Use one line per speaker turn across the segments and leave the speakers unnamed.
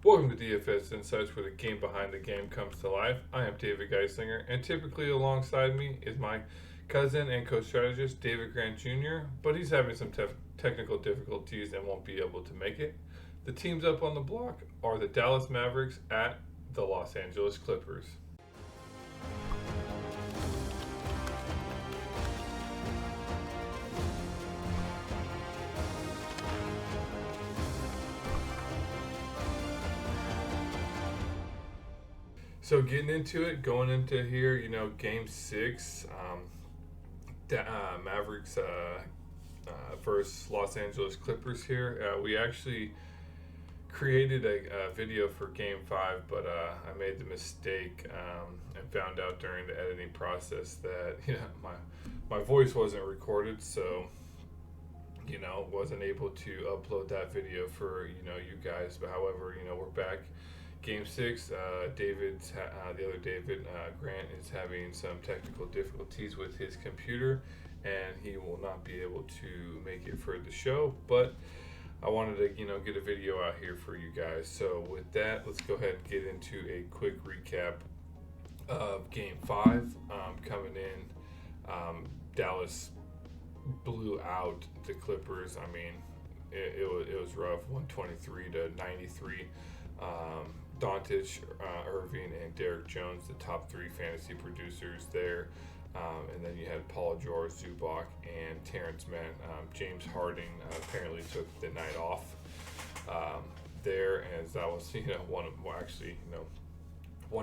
Welcome to DFS Insights, where the game behind the game comes to life. I am David Geisinger, and typically alongside me is my cousin and co-strategist, David Grant Jr., but he's having some technical difficulties and won't be able to make it. The teams up on the block are the Dallas Mavericks at the Los Angeles Clippers. So getting into it, going into here, Game 6, Mavericks versus Los Angeles Clippers here. We actually created a video for Game 5, but I made the mistake and found out during the editing process that my voice wasn't recorded, so wasn't able to upload that video for you guys. But however, we're back. Game 6, the other David Grant is having some technical difficulties with his computer, and he will not be able to make it for the show. But I wanted to get a video out here for you guys. So with that, let's go ahead and get into a quick recap of Game 5 coming in. Dallas blew out the Clippers. I mean, it was rough, 123 to 93. Doncic, Irving, and Derek Jones, the top three fantasy producers there. And then you had Paul George, Zubac, and Terrence Mann. James Harden apparently took the night off there, as that was one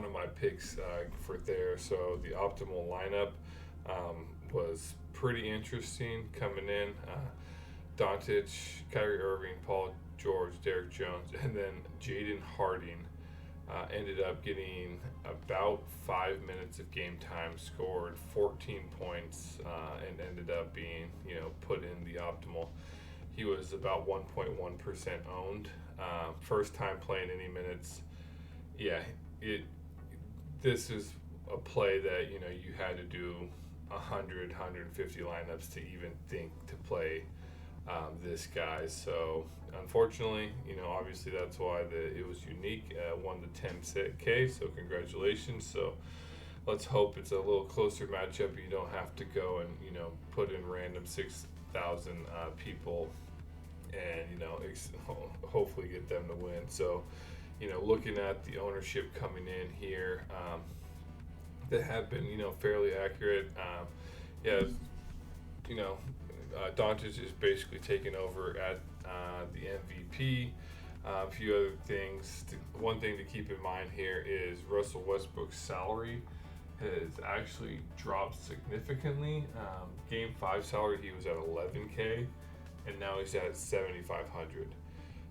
of my picks for there. So the optimal lineup was pretty interesting coming in. Doncic, Kyrie Irving, Paul George, Derek Jones, and then Jaden Harding ended up getting about 5 minutes of game time, scored 14 points, and ended up being put in the optimal. He was about 1.1% owned. First time playing any minutes. Yeah, this is a play that you had to do 150 lineups to even think to play this guy. So unfortunately, obviously that's why it was unique. 1 to 10K. So congratulations. So let's hope it's a little closer matchup. You don't have to go and put in random 6,000 people and hopefully get them to win. So looking at the ownership coming in here, that have been fairly accurate. Yeah, Doncic is basically taking over at the MVP. A few other things. One thing to keep in mind here is Russell Westbrook's salary has actually dropped significantly. Game 5 salary, he was at 11K, and now he's at 7,500.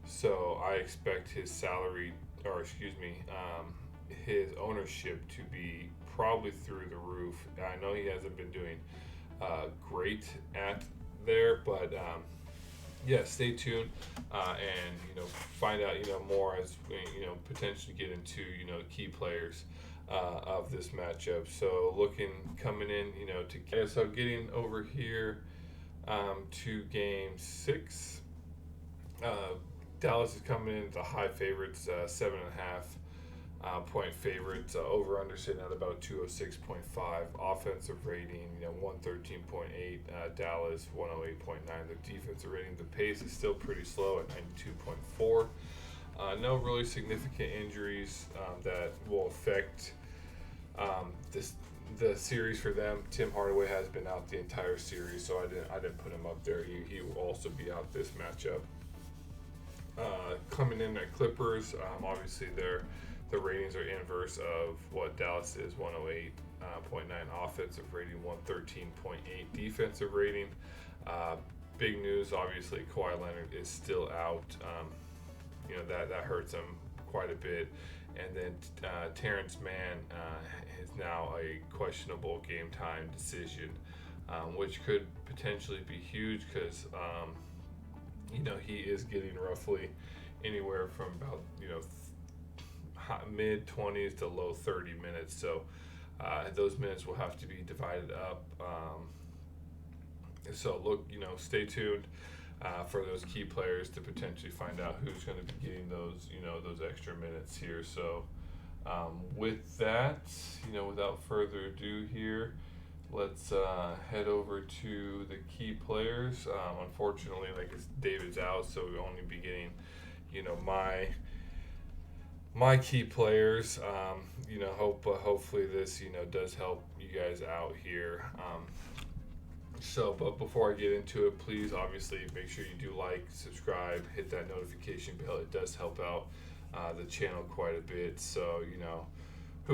So I expect his salary, his ownership to be probably through the roof. I know he hasn't been doing great at there, but stay tuned and find out more as we potentially get into key players of this matchup. So coming in so getting over here to Game 6. Dallas is coming in the high favorites, 7.5 point favorites. Over under sitting at about 206.5. Offensive rating, 113.8. Dallas 108.9. The defensive rating, the pace is still pretty slow at 92.4. No really significant injuries that will affect the series for them. Tim Hardaway has been out the entire series, so I didn't put him up there. He will also be out this matchup. Coming in at Clippers, obviously the ratings are inverse of what Dallas is, 108.9 offensive rating, 113.8 defensive rating. Big news, obviously, Kawhi Leonard is still out. That hurts him quite a bit. And then Terrence Mann is now a questionable game time decision, which could potentially be huge because he is getting roughly anywhere from about mid 20s to low 30 minutes. So those minutes will have to be divided up. So stay tuned. for those key players to potentially find out who's going to be getting those, those extra minutes here. So with that, without further ado here, let's head over to the key players. Unfortunately, David's out, so we'll only be getting, my key players. Hopefully this, does help you guys out here. But before I get into it, please obviously make sure you do subscribe, hit that notification bell. It does help out the channel quite a bit. So I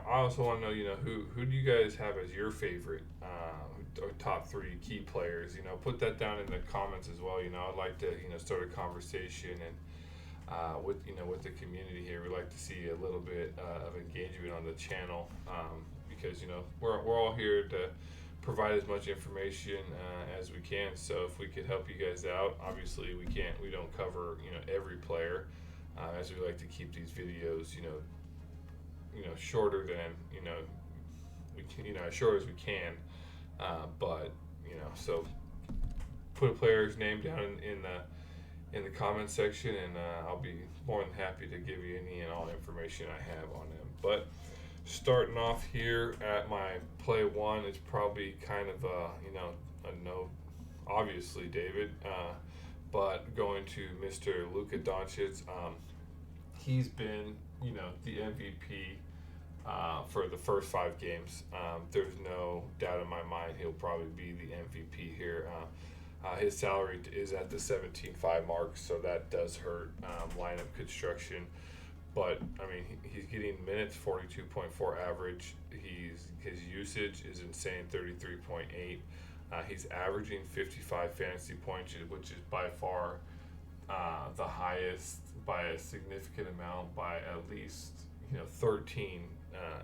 also want to know, who do you guys have as your favorite or top 3 key players? Put that down in the comments as well. I'd like to start a conversation and with the community here. We like to see a little bit of engagement on the channel because we're all here to provide as much information as we can. So if we could help you guys out, obviously we don't cover every player, as we like to keep these videos shorter than we can, as short as we can. But so put a player's name down in the comment section, and I'll be more than happy to give you any and all information I have on them. But starting off here at my play 1, it's probably kind of a no, obviously David, but going to Mr. Luka Doncic. He's been the MVP for the first 5 games. There's no doubt in my mind he'll probably be the MVP here. His salary is at the 17.5 mark, so that does hurt lineup construction. But he's getting minutes, 42.4 average. His usage is insane, 33.8. He's averaging 55 fantasy points, which is by far the highest by a significant amount, by at least 13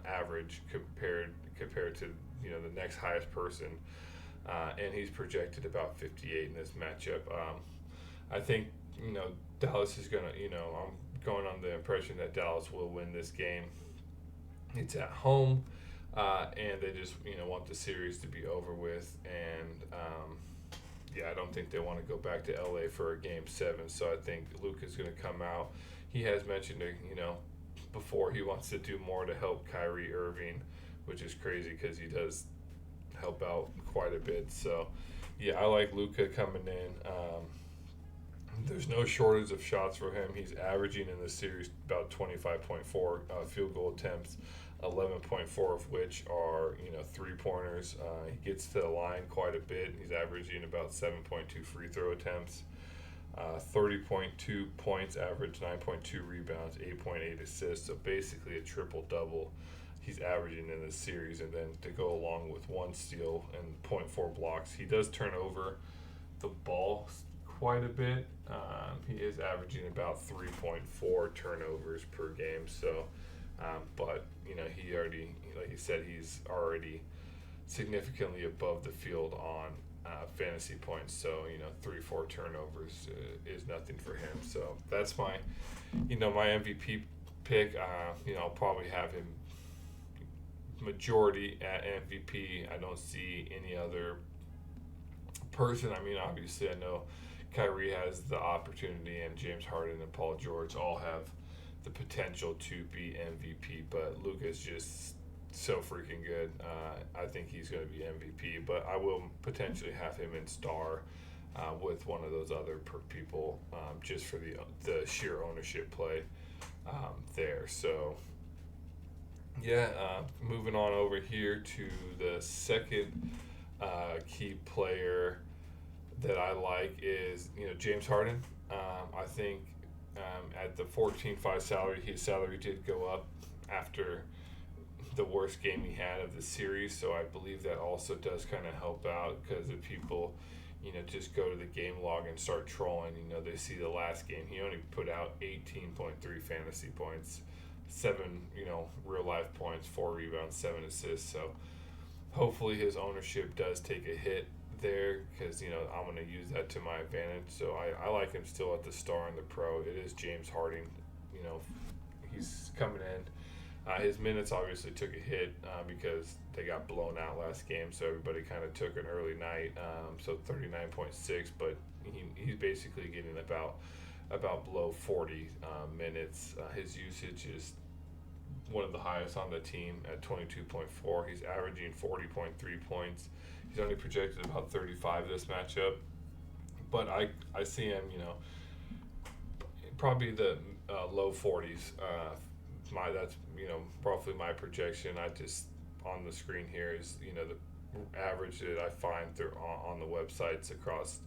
average compared to the next highest person. And he's projected about 58 in this matchup. I think Dallas is gonna. I'm going on the impression that Dallas will win this game. It's at home, and they just want the series to be over with. And I don't think they want to go back to LA for a game 7. So I think Luka's going to come out. He has mentioned before he wants to do more to help Kyrie Irving, which is crazy because he does help out quite a bit. So I like Luka coming in. There's no shortage of shots for him. He's averaging in this series about 25.4 field goal attempts, 11.4 of which are 3-pointers. He gets to the line quite a bit. He's averaging about 7.2 free throw attempts, 30.2 points, average 9.2 rebounds, 8.8 assists. So basically a triple double he's averaging in this series, and then to go along with 1 steal and 0.4 blocks. He does turn over the ball quite a bit. He is averaging about 3.4 turnovers per game. So, but he already, like he said, he's already significantly above the field on fantasy points. So 3-4 turnovers is nothing for him. So that's my my MVP pick. I'll probably have him majority at MVP. I don't see any other person. Obviously I know Kyrie has the opportunity, and James Harden and Paul George all have the potential to be MVP, but Luka's just so freaking good. I think he's going to be MVP, but I will potentially have him in star with one of those other people, just for the sheer ownership play there. So moving on over here to the second key player that I like is James Harden. I think at the 14.5 salary, his salary did go up after the worst game he had of the series, so I believe that also does kind of help out, because if people just go to the game log and start trolling, they see the last game he only put out 18.3 fantasy points, 7 real life points, 4 rebounds, 7 assists. So hopefully his ownership does take a hit there, because I'm going to use that to my advantage. So I like him still at the star in the pro. It is James Harden. He's coming in His minutes obviously took a hit because they got blown out last game, so everybody kind of took an early night. So 39.6, but he's basically getting about below 40 minutes. His usage is one of the highest on the team at 22.4. He's averaging 40.3 points. He's only projected about 35 this matchup, but I see him, probably the low 40s. That's roughly my projection. I just on the screen here is the average that I find through on the websites across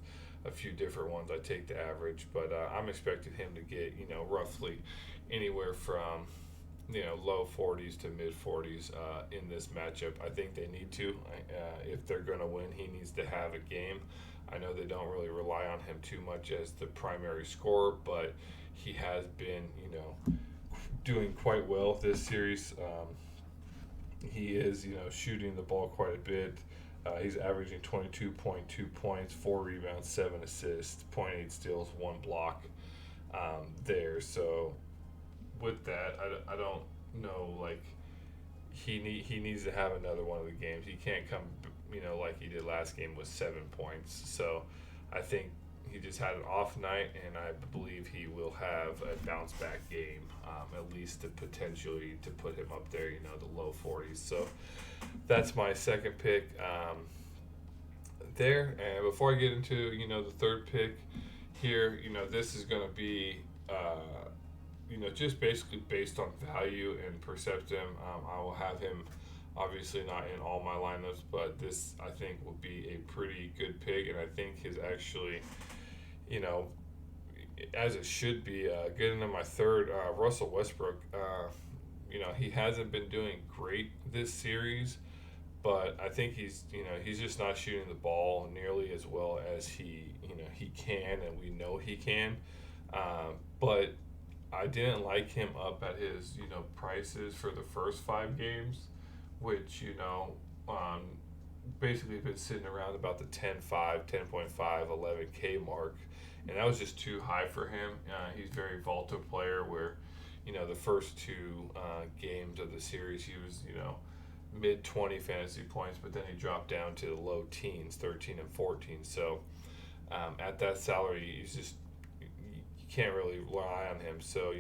a few different ones. I take the average, but I'm expecting him to get roughly anywhere from low 40s to mid 40s in this matchup. I think they need to. If they're going to win, he needs to have a game. I know they don't really rely on him too much as the primary scorer, but he has been, doing quite well this series. He is, shooting the ball quite a bit. He's averaging 22.2 points, 4 rebounds, 7 assists, zero point 0.8 steals, 1 block there. So with that, I don't know, like, he needs to have another one of the games. He can't come, like he did last game with 7 points. So I think he just had an off night, and I believe he will have a bounce back game, at least to potentially to put him up there, the low 40s. So that's my second pick there. And before I get into, the third pick here, this is going to be, just basically based on value and perception. I will have him obviously not in all my lineups, but this I think will be a pretty good pick, and I think his actually, as it should be, getting to my third, Russell Westbrook. He hasn't been doing great this series, but I think he's just not shooting the ball nearly as well as he can, and we know he can. But I didn't like him up at his prices for the first 5 games, which basically been sitting around about the 10.5, 11K mark, and that was just too high for him. He's a very volatile player where the first 2 games of the series he was mid 20 fantasy points, but then he dropped down to the low teens, 13 and 14. So at that salary, he's just, you can't really rely on him. So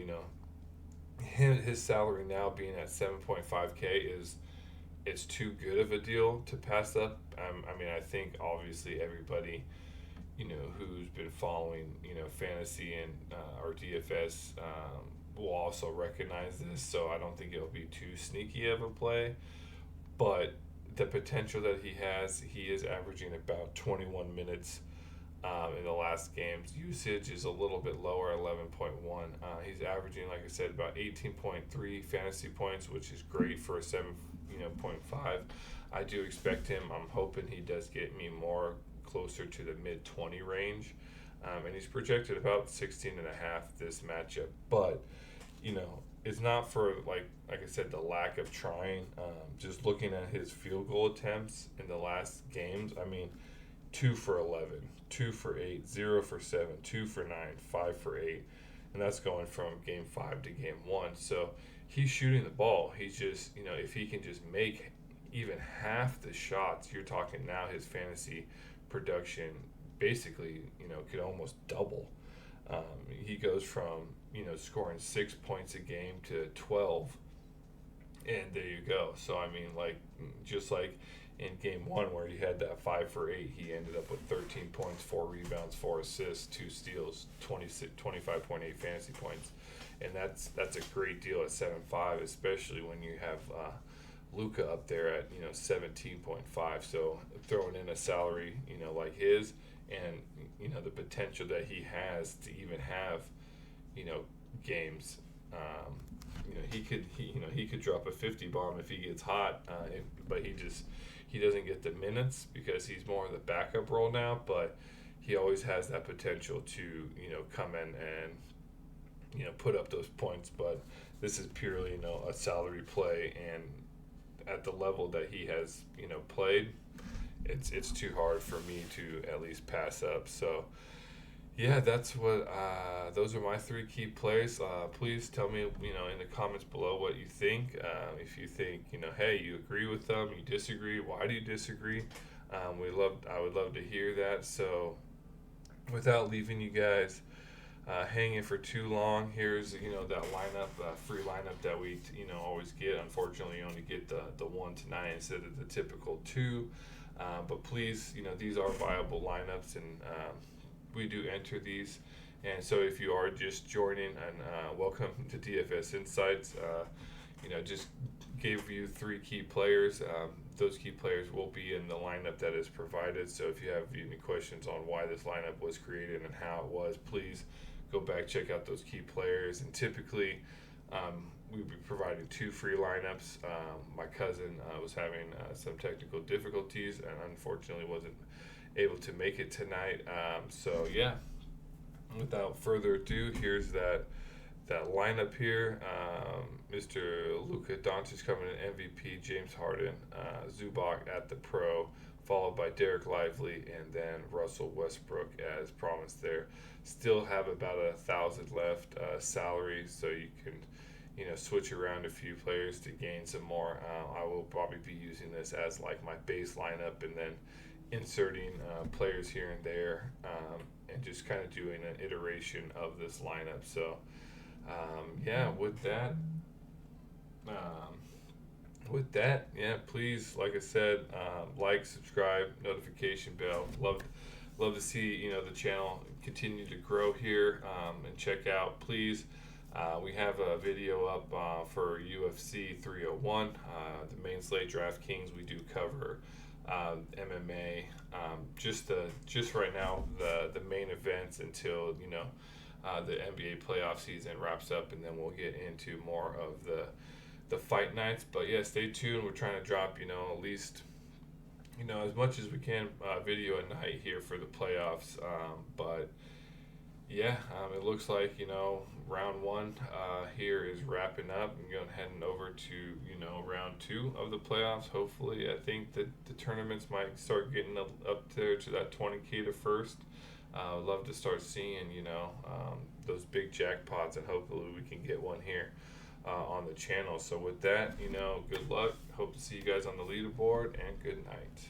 his salary now being at 7.5K it's too good of a deal to pass up. I think obviously everybody who's been following fantasy and or DFS will also recognize this. So I don't think it'll be too sneaky of a play, but the potential that he is averaging about 21 minutes in the last games. Usage is a little bit lower, 11.1. He's averaging, like I said, about 18.3 fantasy points, which is great for a 7.5. I do expect him. I'm hoping he does get me more closer to the mid 20 range, and he's projected about 16 and a half this matchup. But it's not for like I said, the lack of trying. Just looking at his field goal attempts in the last games, 2 for 11, 2 for 8, 0 for 7, 2 for 9, 5 for 8, and that's going from game 5 to game 1. So he's shooting the ball. He's just, if he can just make even half the shots, you're talking now his fantasy production basically, could almost double. He goes from, scoring 6 points a game to 12, and there you go. So, just like in game 1 where he had that 5 for 8, he ended up with 13 points, 4 rebounds, 4 assists, 2 steals, 25.8 fantasy points. And that's a great deal at 7.5, especially when you have Luka up there at 17.5. So throwing in a salary like his, and the potential that he has to even have games. He could drop a 50 bomb if he gets hot, but he doesn't get the minutes because he's more of the backup role now. But he always has that potential to come in and put up those points. But this is purely a salary play, and at the level that he has played, it's too hard for me to at least pass up. So Yeah, that's what. Those are my three key plays. Please tell me, in the comments below what you think. If you think, hey, you agree with them, you disagree. Why do you disagree? I would love to hear that. So, without leaving you guys hanging for too long, here's that lineup, free lineup that we always get. Unfortunately, you only get the 1 to 9 instead of the typical two. But please, these are viable lineups, and we do enter these. And so, if you are just joining, and welcome to DFS Insights. Just gave you three key players. Those key players will be in the lineup that is provided. So if you have any questions on why this lineup was created and how it was, please go back, check out those key players. And typically, we'll be providing two free lineups. My cousin was having some technical difficulties and unfortunately wasn't able to make it tonight. So yeah, without further ado, here's that lineup here. Mr. Luka Doncic coming in MVP, James Harden, Zubac at the pro, followed by Derek Lively, and then Russell Westbrook as promised there. Still have about 1,000 left salary, so you can switch around a few players to gain some more. I will probably be using this as like my base lineup, and then inserting players here and there, and just kind of doing an iteration of this lineup. So yeah, yeah, please, like I said, like, subscribe, notification bell. Love to see the channel continue to grow here, and check out, please. We have a video up for UFC 301, the main slate DraftKings. We do cover MMA, just right now the main events until the NBA playoff season wraps up, and then we'll get into more of the fight nights. But yeah, stay tuned. We're trying to drop at least as much as we can video at night here for the playoffs. But yeah, it looks like round one here is wrapping up and heading over to round two of the playoffs. Hopefully, I think that the tournaments might start getting up there to that 20K to first. I'd love to start seeing those big jackpots, and hopefully we can get one here on the channel. So with that, good luck. Hope to see you guys on the leaderboard, and good night.